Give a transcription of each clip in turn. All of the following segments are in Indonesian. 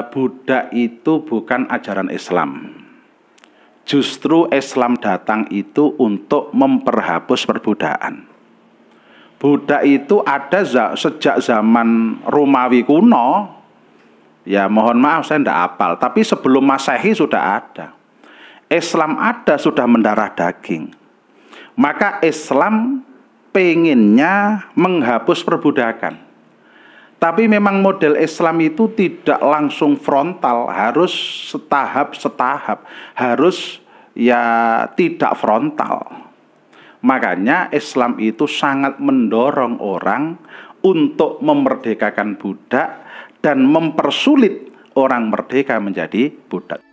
Budak itu bukan ajaran Islam. Justru Islam datang itu untuk memperhapus perbudakan. Budak itu ada sejak zaman Romawi kuno. Ya mohon maaf saya tidak hafal, tapi sebelum Masehi sudah ada. Islam ada sudah mendarah daging. Maka Islam pengennya menghapus perbudakan. Tapi memang model Islam itu tidak langsung frontal, harus setahap-setahap, harus ya tidak frontal. Makanya Islam itu sangat mendorong orang untuk memerdekakan budak dan mempersulit orang merdeka menjadi budak.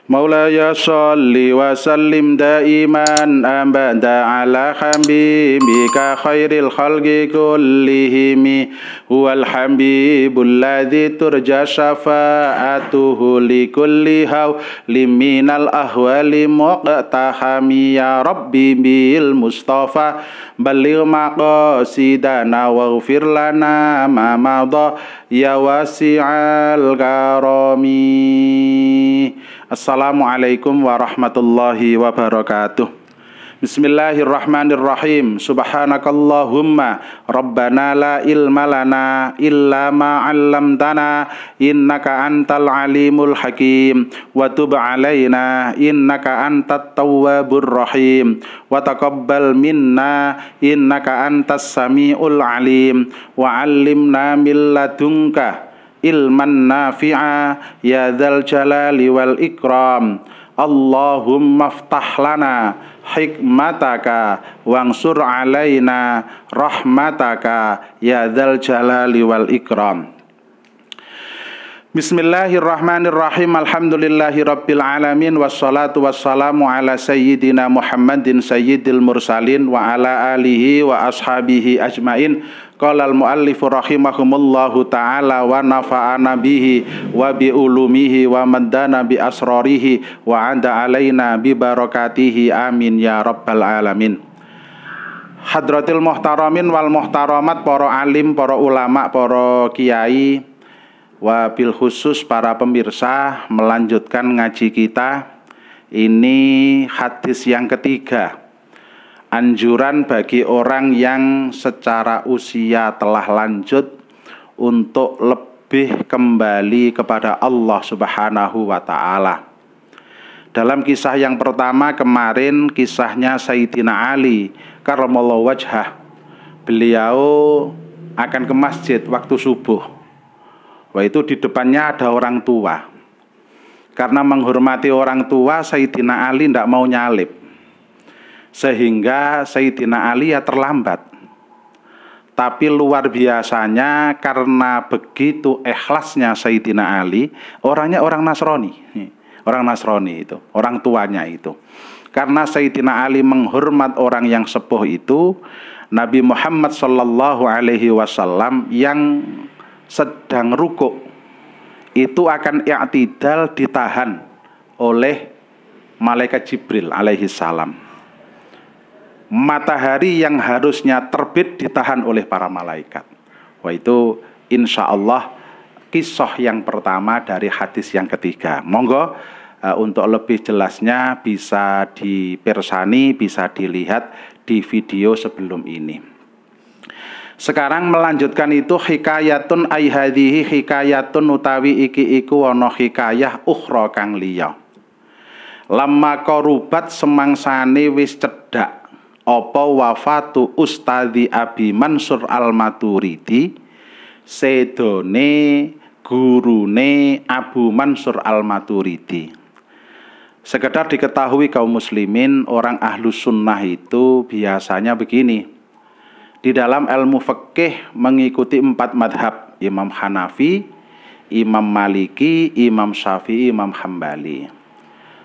Maulaya sholli wa sallim daiman abada ala habibika khairil khalqi kullihimi huwal habibul ladzi turja syafa'atuhu li kulli hawlim minal ahwali muqtahami ya rabbi bil mustafa balligh maqasidana waghfir lana ma madha ya wasi'al karami. Assalamualaikum warahmatullahi wabarakatuh. Bismillahirrahmanirrahim. Subhanakallahumma rabbana la ilma lana illa ma 'allamtana innaka antal alimul hakim wa tub 'alaina innaka antat tawwabur rahim wa taqabbal minna innaka antas samiul alim wa 'allimna min ladunka ilman nafi'a ya dzal jalali wal ikram. Allahumma ftah lana hikmataka wansur alaina rahmataka ya dzal jalali wal ikram. Bismillahirrahmanirrahim. Alhamdulillahi rabbil alamin wassalatu wassalamu ala sayyidina Muhammadin sayyidil mursalin wa ala alihi wa ashabihi ajmain. Qala al-muallifu rahimahumullahu ta'ala wa nafa'ana bihi wa bi ulumihi wa maddana bi asrarihi wa anda alaina bi barakatihi amin ya rabbal alamin. Hadratil muhtaramin wal muhtaramat, para alim, para ulama, para kiai, wabil khusus para pemirsa, melanjutkan ngaji kita. Ini hadis yang ketiga, anjuran bagi orang yang secara usia telah lanjut untuk lebih kembali kepada Allah Subhanahu wa ta'ala. Dalam kisah yang pertama kemarin, kisahnya Sayyidina Ali karramallahu wajhah. Beliau akan ke masjid waktu subuh. Wah, itu di depannya ada orang tua. Karena menghormati orang tua, Sayyidina Ali tidak mau nyalip. Sehingga Sayyidina Ali ya terlambat. Tapi luar biasanya karena begitu ikhlasnya Sayyidina Ali, orangnya orang Nasrani. Orang Nasrani itu, orang tuanya itu. Karena Sayyidina Ali menghormat orang yang sepuh itu, Nabi Muhammad sallallahu alaihi wasallam yang sedang rukuk itu akan i'tidal ditahan oleh malaikat Jibril alaihi salam. Matahari yang harusnya terbit ditahan oleh para malaikat. Wah, itu insya Allah kisah yang pertama dari hadis yang ketiga. Monggo untuk lebih jelasnya bisa dipersani, bisa dilihat di video sebelum ini. Sekarang melanjutkan itu hikayatun ay hadhihi hikayatun utawi iki iku ana hikayah ukhra kang liya. Lamma qarubat semangsane wis cedhak apa wafatu Ustadzi Abi Mansur Al-Maturidi, sedone gurune Abu Mansur Al-Maturidi. Sekedar diketahui kaum muslimin, orang ahlus sunnah itu biasanya begini. Di dalam ilmu fikih mengikuti 4 madhab, Imam Hanafi, Imam Maliki, Imam Syafi'i, Imam Hambali.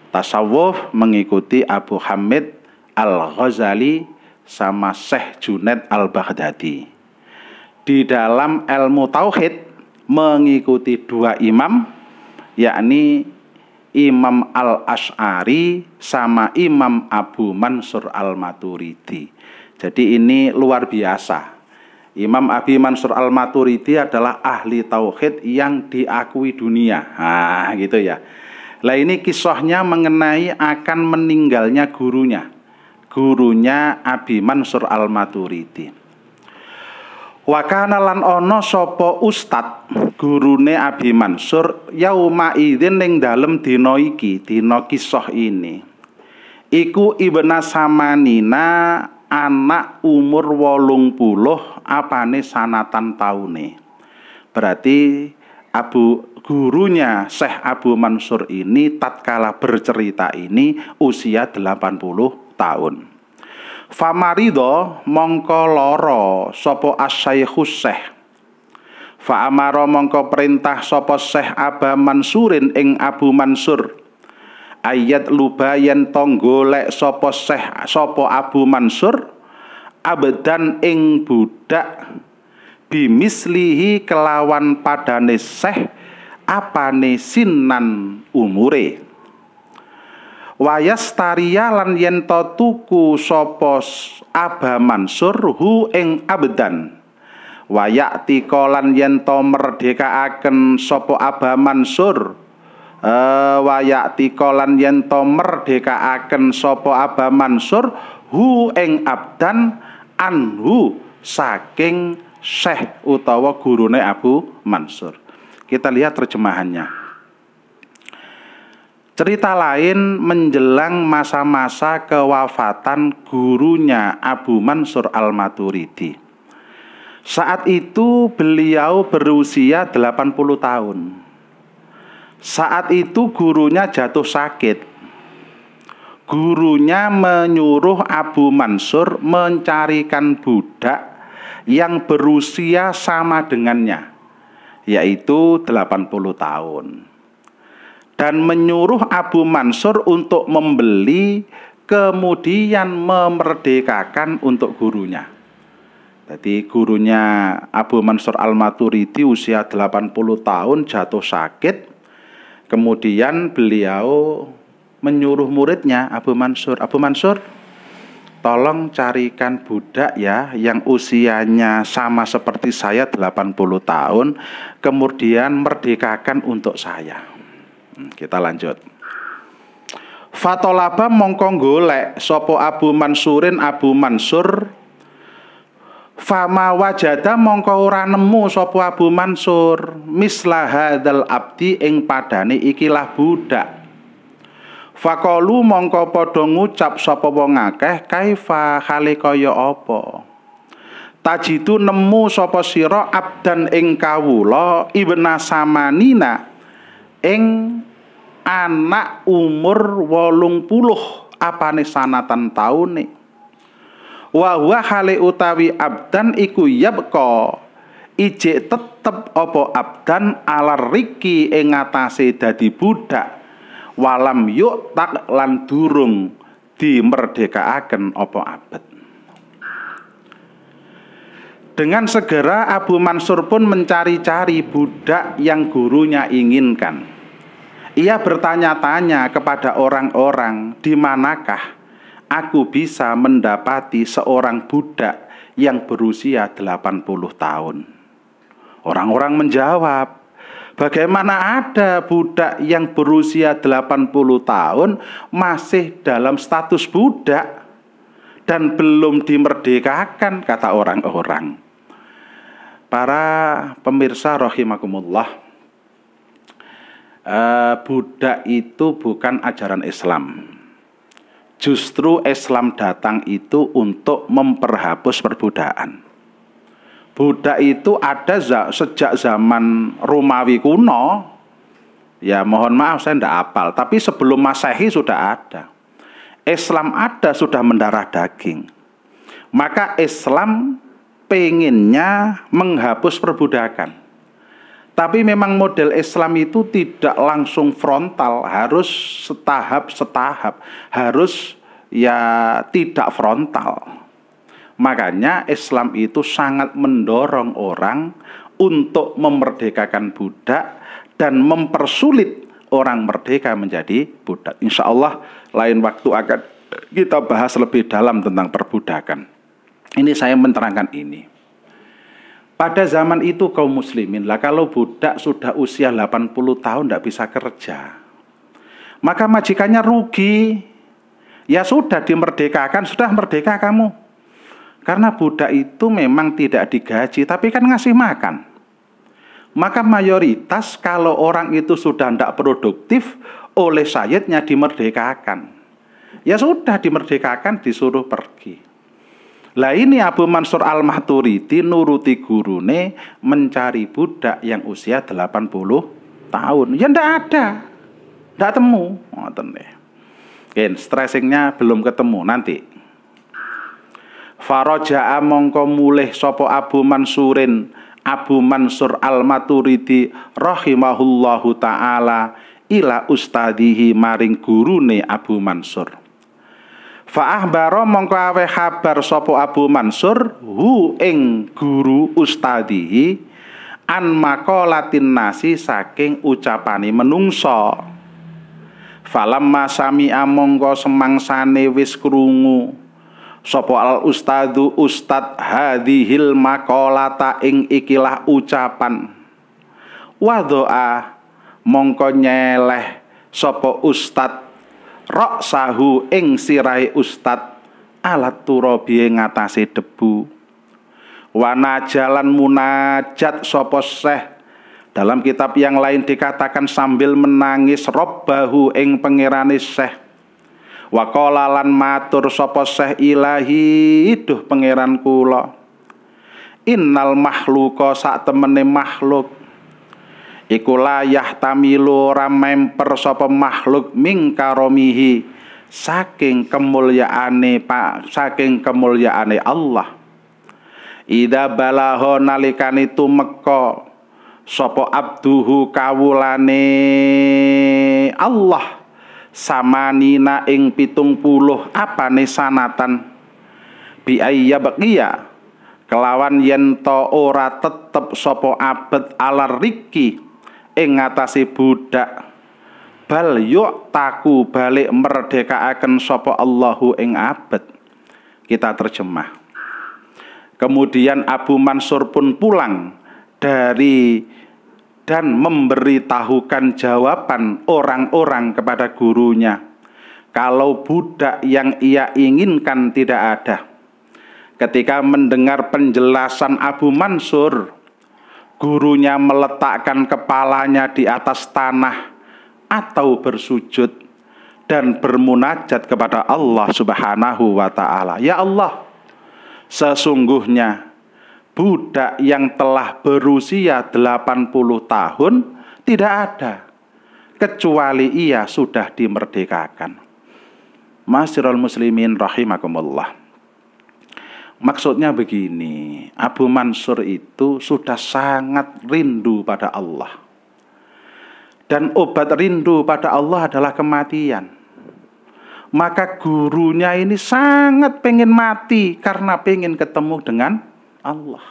Tasawuf mengikuti Abu Hamid Al-Ghazali sama Syekh Junaid Al-Baghdadi. di dalam ilmu tauhid mengikuti dua imam, yakni Imam Al-Asy'ari sama Imam Abu Mansur Al-Maturidi. Jadi ini luar biasa. Imam Abi Mansur Al-Maturidi adalah ahli tauhid yang diakui dunia. Nah, gitu ya. Lah ini kisahnya mengenai akan meninggalnya gurunya. Gurunya Abi Mansur Al-Maturidi. Wa kana lan ana sapa ustad gurune Abi Mansur yauma idzin ning dalem dina iki, dina kisah ini. Iku Ibna Samanina, anak umur 80 apane sanatan taune. Berarti gurunya Syekh Abu Mansur ini tatkala bercerita ini usia 80 tahun. Famarido mongko loro sapa asy-Syaikhus Syekh. Fa amara mongko perintah sapa Syekh Aba Mansurin ing Abu Mansur ayat lubayan tonggolek sapa Syekh sapa Abu Mansur abdan ing budak bimislihi kelawan padane Syekh apane sinan umure. Wayas taria lan yen to tuku sapa Aba Mansur hu ing abdan. Wayakti kolan yen to merdekaaken sapa Aba Mansur. Wayakti kolan yen to merdekaaken sapa Aba Mansur hu ing abdan anhu saking Syekh utawa gurune Abu Mansur. Kita lihat terjemahannya. Cerita lain menjelang masa-masa kewafatan gurunya Abu Mansur Al-Maturidi. Saat itu beliau berusia 80 tahun. Saat itu gurunya jatuh sakit. Gurunya menyuruh Abu Mansur mencarikan budak yang berusia sama dengannya, yaitu 80 tahun. Dan menyuruh Abu Mansur untuk membeli kemudian memerdekakan untuk gurunya. Jadi gurunya Abu Mansur Al-Maturidi usia 80 tahun jatuh sakit. Kemudian beliau menyuruh muridnya Abu Mansur, tolong carikan budak ya yang usianya sama seperti saya 80 tahun, kemudian merdekakan untuk saya. Kita lanjut. Fatolaba mongko golek sapa Abu Mansurin Abu Mansur. Fama wajada mongko ora nemu sapa Abu Mansur misla hadzal abdi ing padane ikilah budak. Faqalu mongko padha ngucap sapa wong akeh kaifa hale kaya apa. Tajidu nemu sapa sira abdan ing kawula Ibna Samanina ing anak umur 80 apane sanatan taune. Wa huwa hale utawi abdan iku yabqa ijek tetep apa abdan alar riki ing atase dadi budak walam yuk tak lan durung dimerdekaaken apa abad. Dengan segera Abu Mansur pun mencari-cari budak yang gurunya inginkan. Ia bertanya-tanya kepada orang-orang, di manakah aku bisa mendapati seorang budak yang berusia 80 tahun. Orang-orang menjawab, bagaimana ada budak yang berusia 80 tahun masih dalam status budak dan belum dimerdekakan, kata orang-orang. Para pemirsa rahimakumullah, budak itu bukan ajaran Islam. Justru Islam datang itu untuk memperhapus perbudakan. Budak itu ada sejak zaman Romawi kuno. Ya mohon maaf saya tidak hafal, tapi sebelum Masehi sudah ada. Islam ada sudah mendarah daging. Maka Islam pengennya menghapus perbudakan. Tapi memang model Islam itu tidak langsung frontal, harus setahap-setahap, harus ya tidak frontal. Makanya Islam itu sangat mendorong orang untuk memerdekakan budak dan mempersulit orang merdeka menjadi budak. Insya Allah lain waktu akan kita bahas lebih dalam tentang perbudakan. Ini saya menerangkan ini. Pada zaman itu kaum muslimin, lah kalau budak sudah usia 80 tahun tidak bisa kerja, maka majikannya rugi. Ya sudah dimerdekakan, sudah merdeka kamu. Karena budak itu memang tidak digaji, tapi kan ngasih makan. Maka mayoritas kalau orang itu sudah tidak produktif, oleh sayyidnya dimerdekakan. Ya sudah dimerdekakan, disuruh pergi. Lah ini Abu Mansur Al-Maturidi nuruti gurune mencari budak yang usia 80 tahun. Ya ndak ada. Ndak temu. Ngoten nggih. Ken stressingnya belum ketemu nanti. Faraja'a mongko mulih sapa Abu Mansur Al-Maturidi rahimahullahu taala ila ustadihi maring gurune Abu Mansur. Fa'ahbaro mongko awe kabar sapa Abu Mansur hu ing guru ustadihi an maqalatin nasi saking ucapane menungso. Falamma sami'a mongko semangsane wis krungu sapa al ustadu ustad hadhil maqalata ing ikilah ucapan. Wadho'a mongko nyeleh sapa ustad ra'sahu ing sirahe ustad alat turabi ing ngatasé debu. Wana jalan munajat sapa syekh. Dalam kitab yang lain dikatakan sambil menangis robbahu ing pangerane syekh. Wa qala lan matur sapa syekh ilahi duh pangeran kula. Innal makhluqa sak temene makhluk iku layah tamilu ora memper sapa makhluk ming karomihi saking kemuliaane Allah. Ida balaho nalikane tumeka sapa abduhu kawulane Allah samanina ing 70 apane sanatan bi ayyabqiya kelawan yen to ora tetep sapa abet alar riki ing ngatasi budak bal yuk taku balik merdekaaken sapa Allahu ing abet. Kita terjemah. Kemudian Abu Mansur pun pulang dari dan memberitahukan jawaban orang-orang kepada gurunya kalau budak yang ia inginkan tidak ada. Ketika mendengar penjelasan Abu Mansur, gurunya meletakkan kepalanya di atas tanah atau bersujud dan bermunajat kepada Allah Subhanahu wa taala. Ya Allah, sesungguhnya budak yang telah berusia 80 tahun tidak ada kecuali ia sudah dimerdekakan. Ma'asyiral muslimin rahimakumullah. Maksudnya begini, Abu Mansur itu sudah sangat rindu pada Allah. Dan obat rindu pada Allah adalah kematian. Maka gurunya ini sangat pengen mati karena pengen ketemu dengan Allah.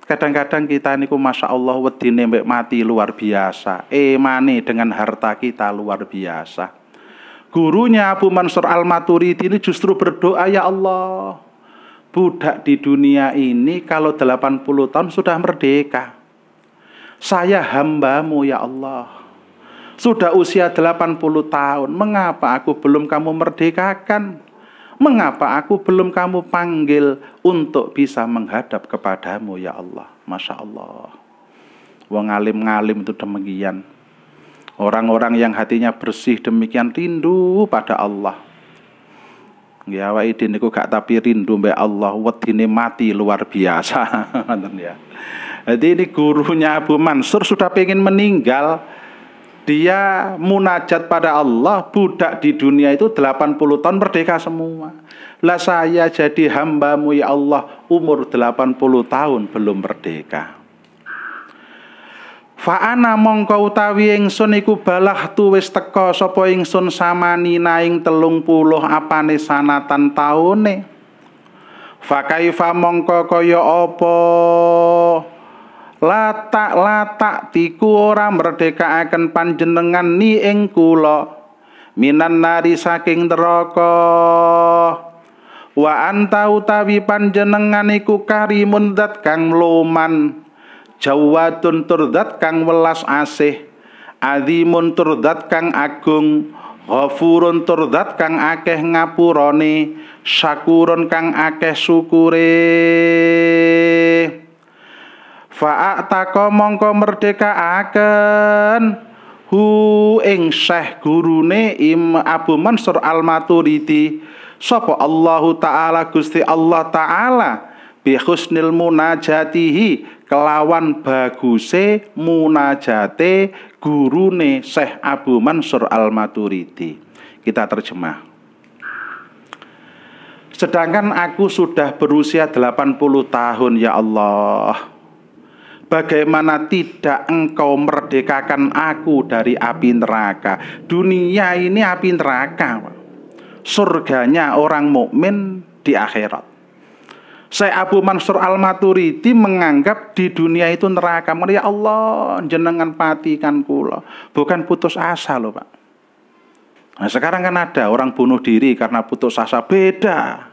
Kadang-kadang kita niku masya Allah wedine mbek mati luar biasa. Emane dengan harta kita luar biasa. Gurunya Abu Mansur Al-Maturidi ini justru berdoa, ya Allah, budak di dunia ini kalau 80 tahun sudah merdeka. Saya hambamu ya Allah. Sudah usia 80 tahun, mengapa aku belum kamu merdekakan? Mengapa aku belum kamu panggil untuk bisa menghadap kepadamu ya Allah? Masya Allah. Wong alim-ngalim itu demikian. Orang-orang yang hatinya bersih demikian rindu pada Allah. Ya awake dhewe niku gak tapi rindu mbek Allah, wedine mati luar biasa. Ya. Jadi ini gurunya Abu Mansur sudah pengen meninggal. Dia munajat pada Allah, budak di dunia itu 80 tahun merdeka semua. Lah saya jadi hambamu ya Allah, umur 80 tahun belum merdeka. Fa'ana mongko utawi ingsun iku balahtu wis teka sapa ingsun samani naing 30 apane sanatan taune. Fa kaifa mongko kaya apa latak tiku ora merdekaaken panjenengan ni ing kula minan nari saking neraka. Wa anta utawi panjenengan iku karimun dat kang loman, jawadun tur dat kang welas asih, azimun tur dat kang agung, ghafurun tur dat kang akeh ngapurane, syakurun kang akeh syukure. Fa'ataka mongko merdekaaken hu ing Syekh gurune Abu Mansur Al-Maturidi sapa Allahu taala Gusti Allah taala bi husnil munajatihi kelawan baguse munajate gurune Syekh Abu Mansur Al-Maturidi. Kita terjemah. Sedangkan aku sudah berusia 80 tahun ya Allah. Bagaimana tidak engkau merdekakan aku dari api neraka? Dunia ini api neraka. Surganya orang mukmin di akhirat. Syekh Abu Mansur Al-Maturidi menganggap di dunia itu neraka. Ya Allah, jenengan patikan kula. Bukan putus asa loh Pak. Nah sekarang kan ada orang bunuh diri karena putus asa. Beda.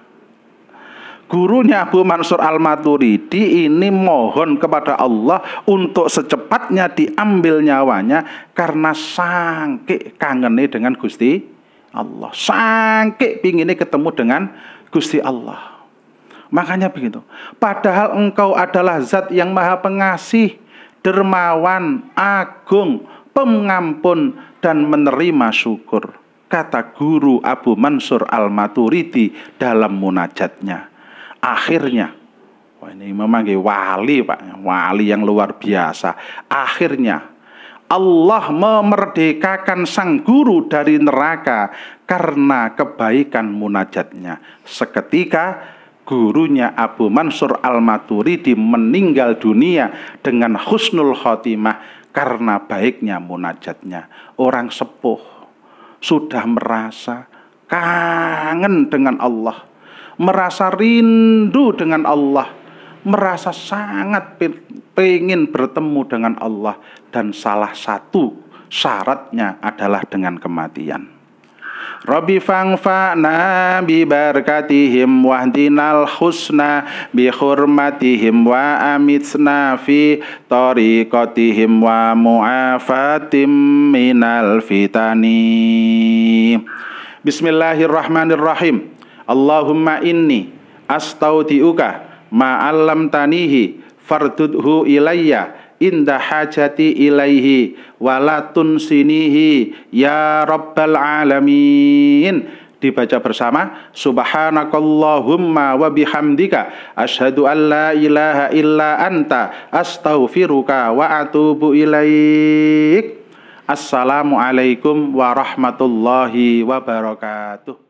Gurunya Abu Mansur Al-Maturidi ini mohon kepada Allah untuk secepatnya diambil nyawanya karena sangke kangennya dengan Gusti Allah, sangke pinginnya ketemu dengan Gusti Allah. Makanya begitu. Padahal engkau adalah zat yang maha pengasih, dermawan, agung, pengampun dan menerima syukur, kata guru Abu Mansur Al-Maturidi dalam munajatnya. Akhirnya, ini memang wali Pak, wali yang luar biasa. Akhirnya Allah memerdekakan sang guru dari neraka karena kebaikan munajatnya. Seketika gurunya Abu Mansur Al-Maturidi meninggal dunia dengan husnul khotimah karena baiknya munajatnya. Orang sepuh sudah merasa kangen dengan Allah, merasa rindu dengan Allah, merasa sangat pengen bertemu dengan Allah, dan salah satu syaratnya adalah dengan kematian. Rabbi fangfa'na bi barakatihim wahdinal husna bi hurmatihim wa amitsna fi tariqatihim wa mu'afatim minal fitani. Bismillahirrahmanirrahim. Allahumma inni astaudiuka ma'allam tanihi fardudhu ilayya inda hajati ilaihi walatun sinihi ya rabbal alamin. Dibaca bersama. Subhanakallahumma wa bihamdika asyhadu an la ilaha illa anta astaghfiruka wa atubu ilaik. Assalamualaikum warahmatullahi wabarakatuh.